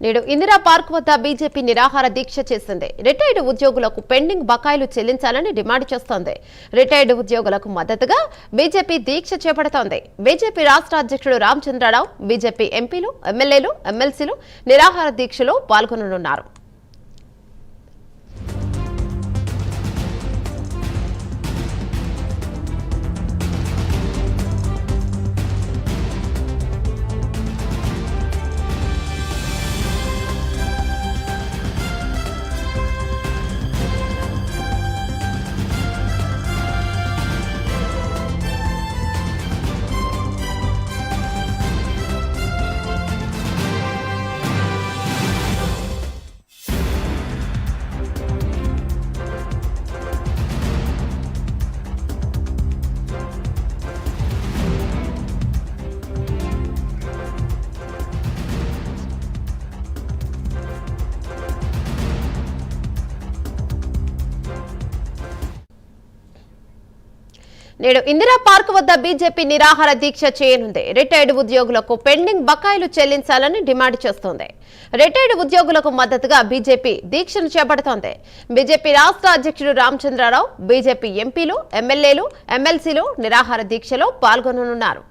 నేడు ఇందిరా పార్క్ వద్ద బీజేపీ నిరాహార దీక్ష చేసింది. రిటైర్డ్ ఉద్యోగులకు పెండింగ్ బకాయిలు చెల్లించాలని డిమాండ్ చేస్తోంది. రిటైర్డ్ ఉద్యోగులకు మద్దతుగా బీజేపీ దీక్ష చేపడుతోంది. బీజేపీ రాష్ట్ర అధ్యక్షుడు రామచంద్రరావు, బీజేపీ ఎంపీలు, ఎమ్మెల్యేలు, ఎమ్మెల్సీలు నిరాహార దీక్షలో పాల్గొననున్నారు. నేడు ఇందిరా పార్క్ వద్ద బీజేపీ నిరాహార దీక్ష చేయనుంది. రిటైర్డ్ ఉద్యోగులకు పెండింగ్ బకాయిలు చెల్లించాలని డిమాండ్ చేస్తోంది. రిటైర్డ్ ఉద్యోగులకు మద్దతుగా బీజేపీ దీక్షను చేపడుతోంది. బీజేపీ రాష్ట్ర అధ్యక్షుడు రామచంద్రరావు, బీజేపీ ఎంపీలు, ఎమ్మెల్యేలు, ఎమ్మెల్సీలు నిరాహార దీక్షలో పాల్గొననున్నారు.